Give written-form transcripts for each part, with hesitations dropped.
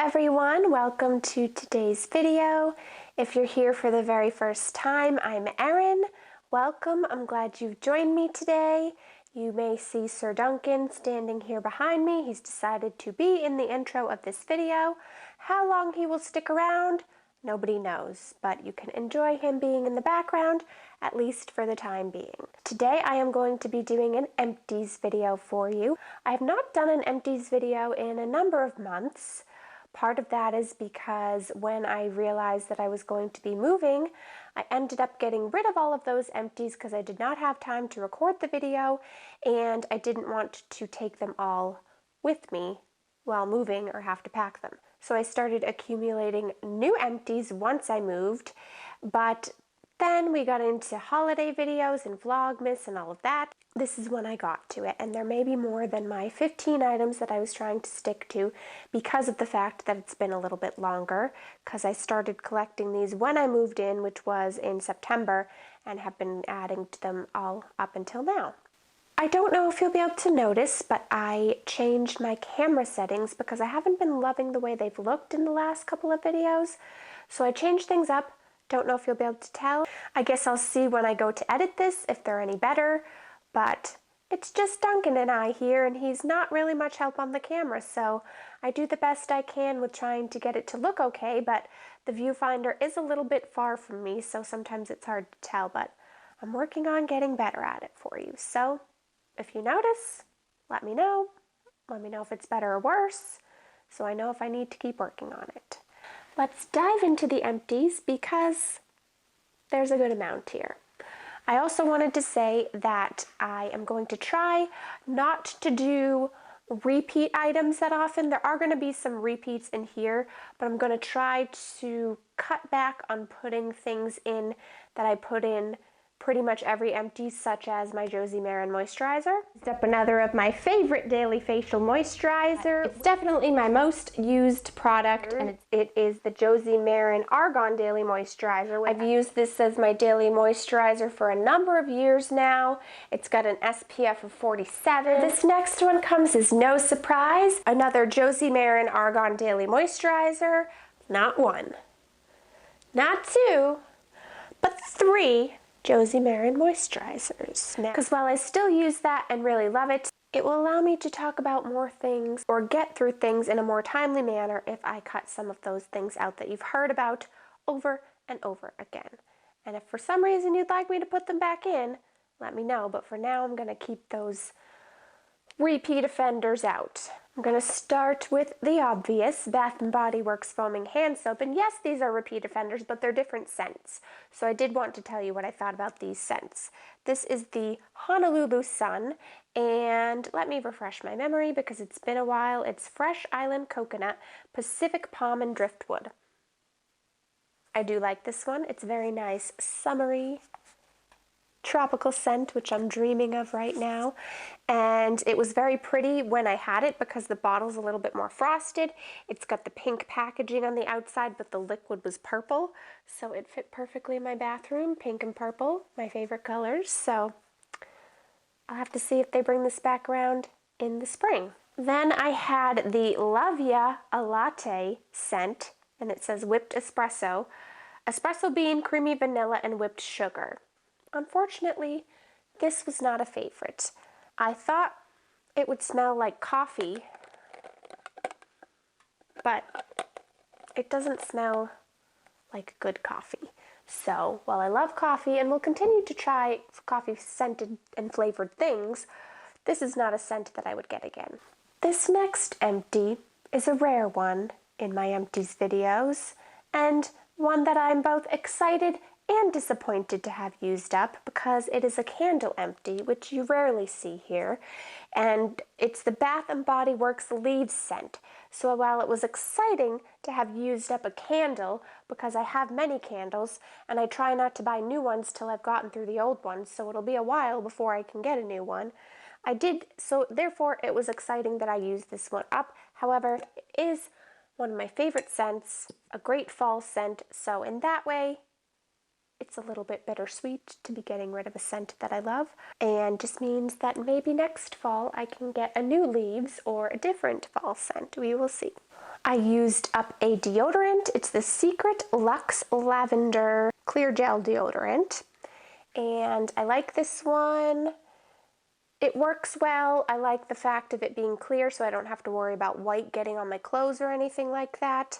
everyone, welcome to today's video. If you're here for the very first time, I'm Erin. Welcome, I'm glad you've joined me today. You may see Sir Duncan standing here behind me. He's decided to be in the intro of this video. How long he will stick around, nobody knows, but you can enjoy him being in the background, at least for the time being. Today I am going to be doing an empties video for you. I have not done an empties video in a number of months. Part of that is because when I realized that I was going to be moving, I ended up getting rid of all of those empties because I did not have time to record the video and I didn't want to take them all with me while moving or have to pack them. So I started accumulating new empties once I moved, but then we got into holiday videos and Vlogmas and all of that. This is when I got to it, and there may be more than my 15 items that I was trying to stick to because of the fact that it's been a little bit longer, because I started collecting these when I moved in, which was in September, and have been adding to them all up until now. I don't know if you'll be able to notice, but I changed my camera settings because I haven't been loving the way they've looked in the last couple of videos, so I changed things up. Don't know if you'll be able to tell. I guess I'll see when I go to edit this if they're any better. But it's just Duncan and I here, and he's not really much help on the camera, so I do the best I can with trying to get it to look okay, but the viewfinder is a little bit far from me, so sometimes it's hard to tell, but I'm working on getting better at it for you. So if you notice, let me know. Let me know if it's better or worse, so I know if I need to keep working on it. Let's dive into the empties because there's a good amount here. I also wanted to say that I am going to try not to do repeat items that often. There are going to be some repeats in here, but I'm going to try to cut back on putting things in that I put in pretty much every empty, such as my Josie Maron moisturizer. Step another of my favorite daily facial moisturizer. It's definitely my most used product, and it is the Josie Maron Argon Daily Moisturizer. I've used this as my daily moisturizer for a number of years now. It's got an SPF of 47. This next one comes as no surprise. Another Josie Maron Argon Daily Moisturizer. Not one, not two, but three Josie Maron moisturizers. Because while I still use that and really love it, it will allow me to talk about more things or get through things in a more timely manner if I cut some of those things out that you've heard about over and over again. And if for some reason you'd like me to put them back in, let me know. But for now, I'm going to keep those repeat offenders out. I'm going to start with the obvious, Bath & Body Works Foaming Hand Soap. And yes, these are repeat offenders, but they're different scents. So I did want to tell you what I thought about these scents. This is the Honolulu Sun, and let me refresh my memory because it's been a while. It's Fresh Island Coconut, Pacific Palm, and Driftwood. I do like this one. It's very nice, summery, tropical scent, which I'm dreaming of right now, and it was very pretty when I had it because the bottle's a little bit more frosted. It's got the pink packaging on the outside, but the liquid was purple, so it fit perfectly in my bathroom. Pink and purple, my favorite colors, so I'll have to see if they bring this back around in the spring. Then I had the Lavia a Latte scent, and it says whipped espresso, espresso bean, creamy vanilla, and whipped sugar. Unfortunately, this was not a favorite. I thought it would smell like coffee, but it doesn't smell like good coffee. So while I love coffee and will continue to try coffee scented and flavored things, this is not a scent that I would get again. This next empty is a rare one in my empties videos, and one that I'm both excited and disappointed to have used up because it is a candle empty, which you rarely see here, and it's the Bath & Body Works Leaves scent. So while it was exciting to have used up a candle, because I have many candles and I try not to buy new ones till I've gotten through the old ones, so it'll be a while before I can get a new one, I did, so therefore it was exciting that I used this one up. However, it is one of my favorite scents, a great fall scent, so in that way it's a little bit bittersweet to be getting rid of a scent that I love, and just means that maybe next fall I can get a new Leaves or a different fall scent. We will see. I used up a deodorant. It's the Secret Luxe Lavender Clear Gel Deodorant. And I like this one. It works well. I like the fact of it being clear so I don't have to worry about white getting on my clothes or anything like that.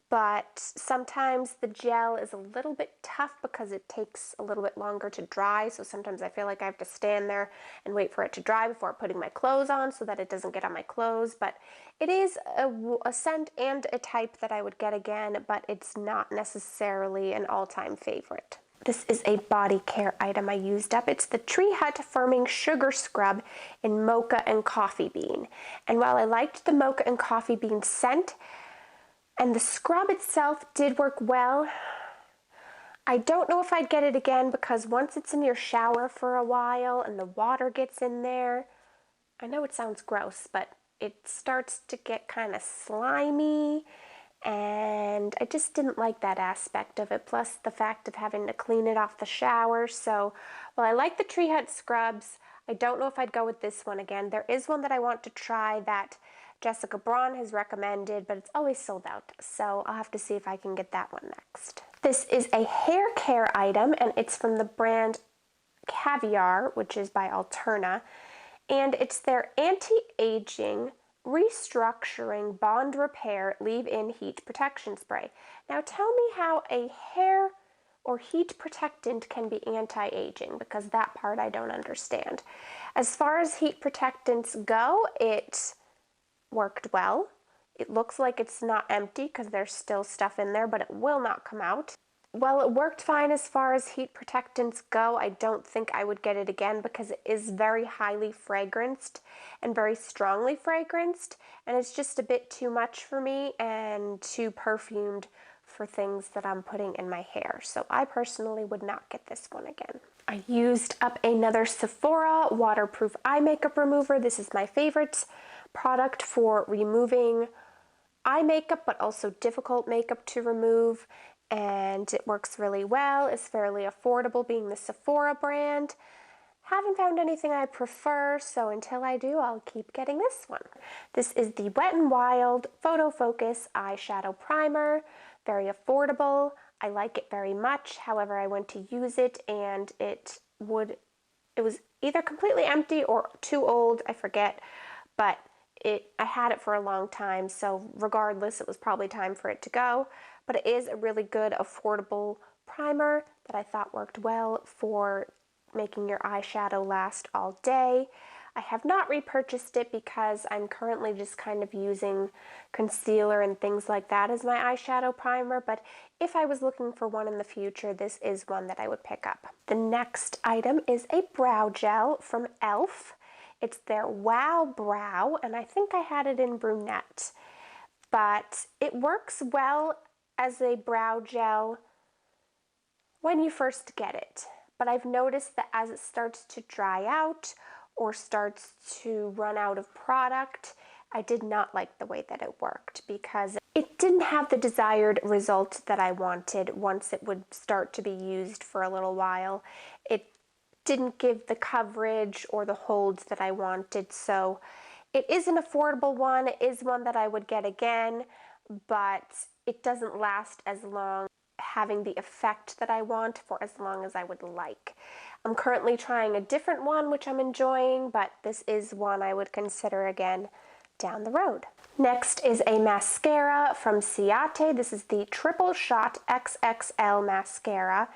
But sometimes the gel is a little bit tough because it takes a little bit longer to dry. So sometimes I feel like I have to stand there and wait for it to dry before putting my clothes on so that it doesn't get on my clothes. But it is a scent and a type that I would get again, but it's not necessarily an all-time favorite. This is a body care item I used up. It's the Tree Hut Firming Sugar Scrub in Mocha and Coffee Bean. And while I liked the Mocha and Coffee Bean scent, and the scrub itself did work well, I don't know if I'd get it again because once it's in your shower for a while and the water gets in there, I know it sounds gross, but it starts to get kind of slimy, and I just didn't like that aspect of it, plus the fact of having to clean it off the shower. So while I like the Tree Hut scrubs, I don't know if I'd go with this one again. There is one that I want to try that Jessica Braun has recommended, but it's always sold out, so I'll have to see if I can get that one next. This is a hair care item, and it's from the brand Caviar, which is by Alterna, and it's their anti-aging restructuring bond repair leave-in heat protection spray. Now tell me how a hair or heat protectant can be anti-aging, because that part I don't understand. As far as heat protectants go, it worked well. It looks like it's not empty because there's still stuff in there, but it will not come out. While it worked fine as far as heat protectants go, I don't think I would get it again because it is very highly fragranced and very strongly fragranced, and it's just a bit too much for me and too perfumed for things that I'm putting in my hair. So I personally would not get this one again. I used up another Sephora waterproof eye makeup remover. This is my favorite product for removing eye makeup, but also difficult makeup to remove, and it works really well. It's fairly affordable, being the Sephora brand. Haven't found anything I prefer, so until I do, I'll keep getting this one. This is the Wet n Wild Photo Focus Eyeshadow Primer. Very affordable. I like it very much. However, I went to use it and it was either completely empty or too old, I forget, but I had it for a long time, so regardless, it was probably time for it to go. But it is a really good, affordable primer that I thought worked well for making your eyeshadow last all day. I have not repurchased it because I'm currently just kind of using concealer and things like that as my eyeshadow primer, but if I was looking for one in the future, this is one that I would pick up. The next item is a brow gel from e.l.f. It's their Wow Brow, and I think I had it in brunette, but it works well as a brow gel when you first get it. But I've noticed that as it starts to dry out or starts to run out of product, I did not like the way that it worked because it didn't have the desired result that I wanted once it would start to be used for a little while. It didn't give the coverage or the holds that I wanted, so it is an affordable one. It is one that I would get again, but it doesn't last as long, having the effect that I want for as long as I would like. I'm currently trying a different one, which I'm enjoying, but this is one I would consider again down the road. Next is a mascara from Ciate. This is the Triple Shot XXL mascara.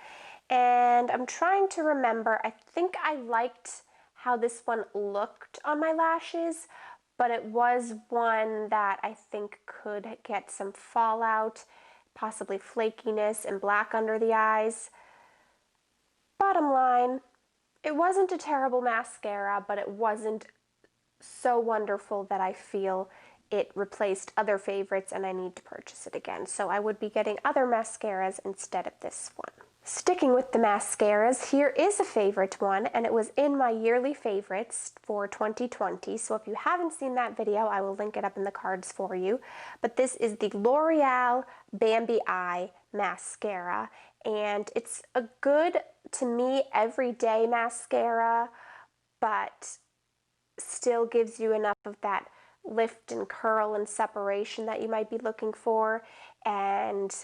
And I'm trying to remember, I think I liked how this one looked on my lashes, but it was one that I think could get some fallout, possibly flakiness and black under the eyes. Bottom line, it wasn't a terrible mascara, but it wasn't so wonderful that I feel it replaced other favorites and I need to purchase it again. So I would be getting other mascaras instead of this one. Sticking with the mascaras, here is a favorite one, and it was in my yearly favorites for 2020, so if you haven't seen that video, I will link it up in the cards for you. But this is the L'Oreal Bambi Eye Mascara, and it's a good, to me, everyday mascara, but still gives you enough of that lift and curl and separation that you might be looking for, and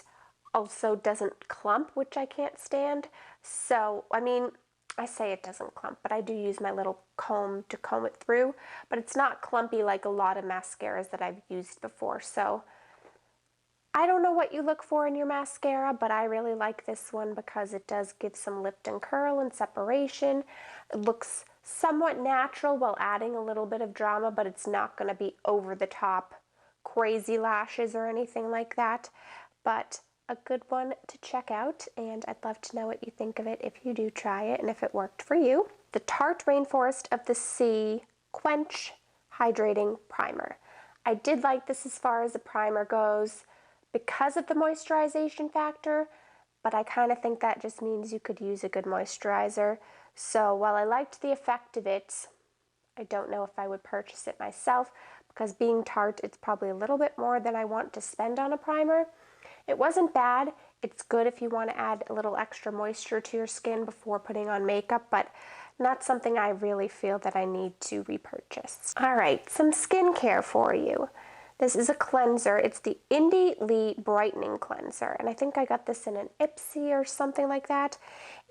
also doesn't clump, which I can't stand. So, I mean, I say it doesn't clump, but I do use my little comb to comb it through, but it's not clumpy like a lot of mascaras that I've used before. So I don't know what you look for in your mascara, but I really like this one because it does give some lift and curl and separation. It looks somewhat natural while adding a little bit of drama, but it's not going to be over the top crazy lashes or anything like that. But a good one to check out, and I'd love to know what you think of it if you do try it and if it worked for you. The Tarte Rainforest of the Sea Quench Hydrating Primer. I did like this as far as the primer goes because of the moisturization factor, but I kind of think that just means you could use a good moisturizer. So while I liked the effect of it, I don't know if I would purchase it myself, because being Tarte, it's probably a little bit more than I want to spend on a primer. It wasn't bad. It's good if you want to add a little extra moisture to your skin before putting on makeup, but not something I really feel that I need to repurchase. All right, some skincare for you. This is a cleanser. It's the Indy Brightening Cleanser, and I think I got this in an Ipsy or something like that,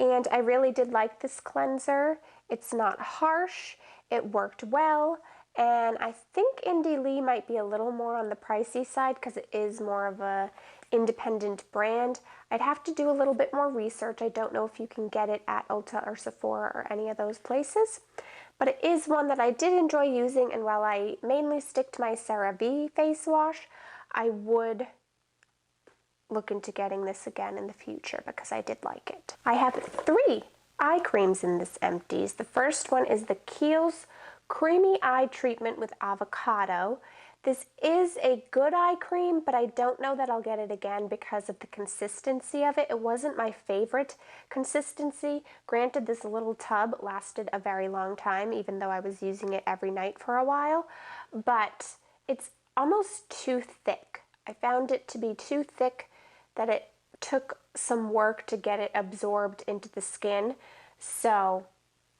and I really did like this cleanser. It's not harsh. It worked well, and I think Indy might be a little more on the pricey side because it is more of a independent brand. I'd have to do a little bit more research. I don't know if you can get it at Ulta or Sephora or any of those places, but it is one that I did enjoy using, and while I mainly stick to my CeraVe face wash, I would look into getting this again in the future because I did like it. I have 3 eye creams in this Empties. The first one is the Kiehl's Creamy Eye Treatment with Avocado. This is a good eye cream, but I don't know that I'll get it again because of the consistency of it. It wasn't my favorite consistency. Granted, this little tub lasted a very long time, even though I was using it every night for a while, but it's almost too thick. I found it to be too thick, that it took some work to get it absorbed into the skin. So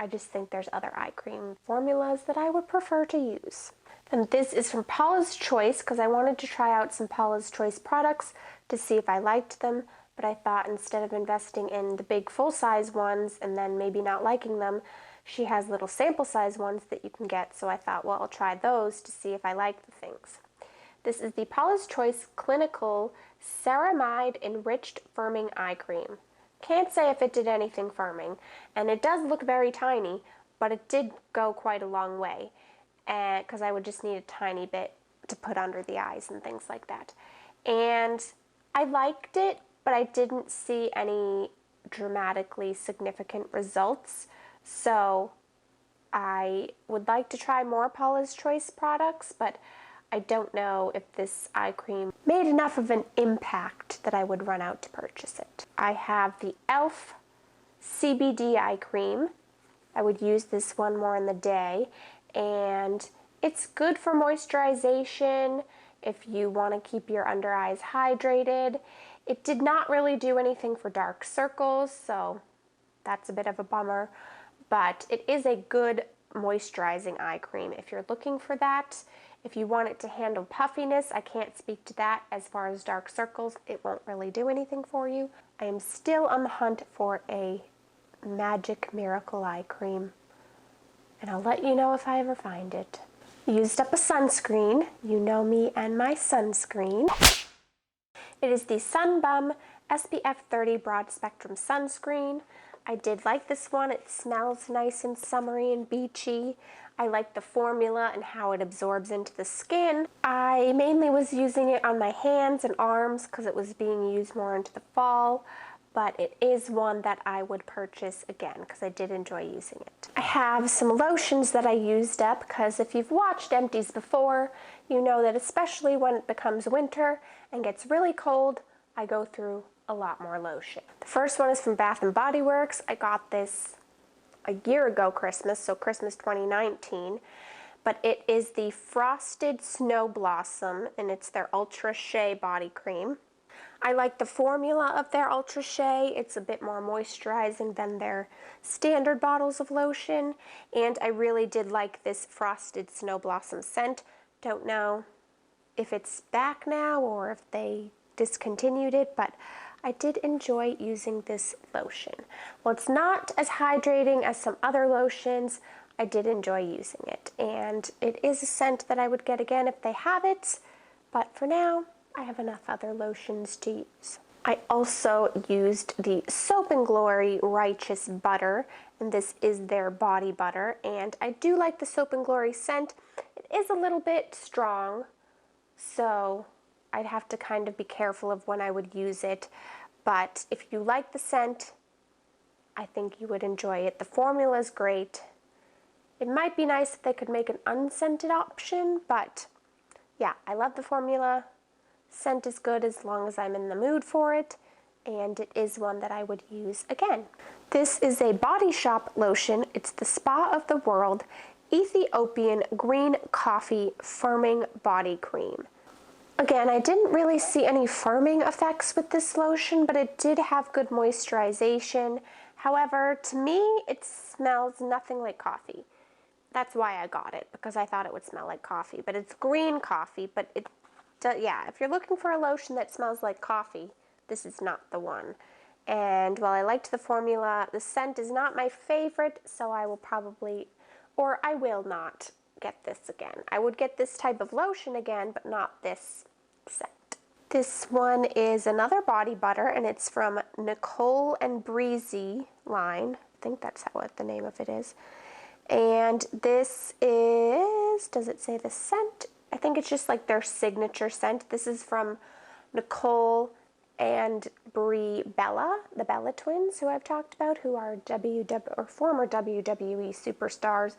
I just think there's other eye cream formulas that I would prefer to use. And this is from Paula's Choice because I wanted to try out some Paula's Choice products to see if I liked them, but I thought instead of investing in the big full-size ones and then maybe not liking them, she has little sample size ones that you can get, so I thought, well, I'll try those to see if I like the things. This is the Paula's Choice Clinical Ceramide Enriched Firming Eye Cream. Can't say if it did anything firming, and it does look very tiny, but it did go quite a long way, because I would just need a tiny bit to put under the eyes and things like that. And I liked it, but I didn't see any dramatically significant results, so I would like to try more Paula's Choice products, but I don't know if this eye cream made enough of an impact that I would run out to purchase it. I have the e.l.f. CBD Eye Cream. I would use this one more in the day, and it's good for moisturization if you want to keep your under eyes hydrated. It did not really do anything for dark circles, so that's a bit of a bummer, but it is a good moisturizing eye cream if you're looking for that. If you want it to handle puffiness, I can't speak to that. As far as dark circles, it won't really do anything for you. I am still on the hunt for a magic miracle eye cream, and I'll let you know if I ever find it. Used up a sunscreen. You know me and my sunscreen. It is the Sunbum SPF 30 Broad Spectrum Sunscreen. I did like this one. It smells nice and summery and beachy. I like the formula and how it absorbs into the skin. I mainly was using it on my hands and arms because it was being used more into the fall, but it is one that I would purchase again because I did enjoy using it. I have some lotions that I used up because if you've watched Empties before, you know that especially when it becomes winter and gets really cold, I go through a lot more lotion. The first one is from Bath & Body Works. I got this a year ago Christmas, so Christmas 2019, but it is the Frosted Snow Blossom, and it's their Ultra Shea Body Cream. I like the formula of their Ultra Shea. It's a bit more moisturizing than their standard bottles of lotion, and I really did like this Frosted Snow Blossom scent. Don't know if it's back now or if they discontinued it, but I did enjoy using this lotion. Well, it's not as hydrating as some other lotions. I did enjoy using it, and it is a scent that I would get again if they have it, but for now, I have enough other lotions to use. I also used the Soap & Glory Righteous Butter, and this is their body butter, and I do like the Soap & Glory scent. It is a little bit strong, so I'd have to kind of be careful of when I would use it, but if you like the scent, I think you would enjoy it. The formula is great. It might be nice if they could make an unscented option, but yeah, I love the formula. Scent is good as long as I'm in the mood for it, and it is one that I would use again. This is a Body Shop lotion. It's the Spa of the World Ethiopian Green Coffee Firming Body Cream. Again, I didn't really see any firming effects with this lotion, but it did have good moisturization. However, to me, it smells nothing like coffee. That's why I got it, because I thought it would smell like coffee. But it's green coffee, but yeah, if you're looking for a lotion that smells like coffee, this is not the one. And while I liked the formula, the scent is not my favorite, so I will probably, or I will not get this again. I would get this type of lotion again, but not this scent. This one is another body butter, and it's from Nicole and Breezy line. I think that's what the name of it is. And this is, does it say the scent? I think it's just like their signature scent. This is from Nicole and Brie Bella, the Bella twins, who I've talked about, who are former WWE superstars,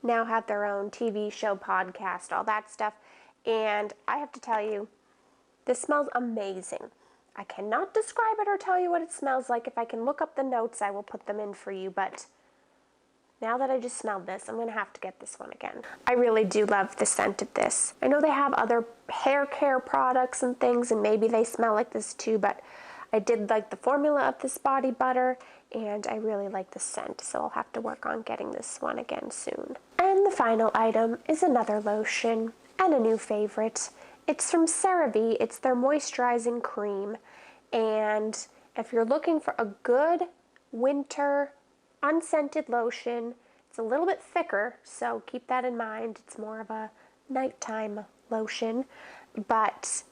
now have their own TV show, podcast, all that stuff. And I have to tell you, this smells amazing. I cannot describe it or tell you what it smells like. If I can look up the notes, I will put them in for you, but now that I just smelled this, I'm going to have to get this one again. I really do love the scent of this. I know they have other hair care products and things, and maybe they smell like this too, but I did like the formula of this body butter, and I really like the scent, so I'll have to work on getting this one again soon. And the final item is another lotion, and a new favorite. It's from CeraVe. It's their moisturizing cream, and if you're looking for a good winter unscented lotion, it's a little bit thicker, so keep that in mind. It's more of a nighttime lotion, but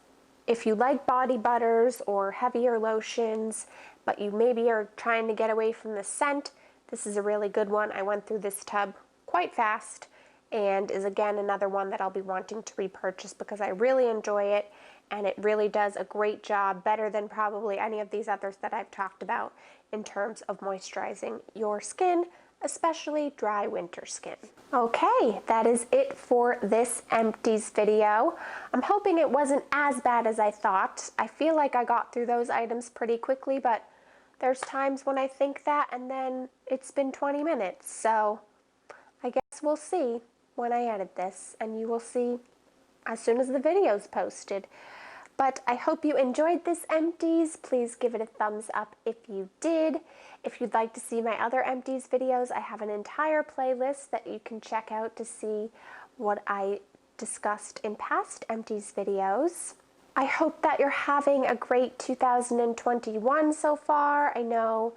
if you like body butters or heavier lotions, but you maybe are trying to get away from the scent, this is a really good one. I went through this tub quite fast, and is again another one that I'll be wanting to repurchase because I really enjoy it, and it really does a great job, better than probably any of these others that I've talked about in terms of moisturizing your skin, especially dry winter skin. Okay, that is it for this Empties video. I'm hoping it wasn't as bad as I thought. I feel like I got through those items pretty quickly, but there's times when I think that and then it's been 20 minutes, so I guess we'll see when I edit this, and you will see as soon as the video's posted. But I hope you enjoyed this Empties. Please give it a thumbs up if you did. If you'd like to see my other Empties videos, I have an entire playlist that you can check out to see what I discussed in past Empties videos. I hope that you're having a great 2021 so far. I know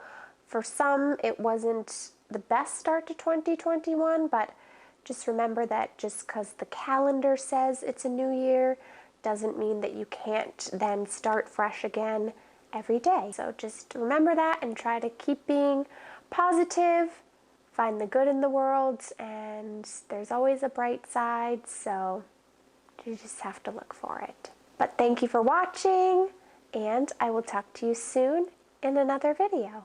for some it wasn't the best start to 2021, but just remember that just because the calendar says it's a new year doesn't mean that you can't then start fresh again every day. So just remember that and try to keep being positive, find the good in the world, and there's always a bright side, so you just have to look for it. But thank you for watching, and I will talk to you soon in another video.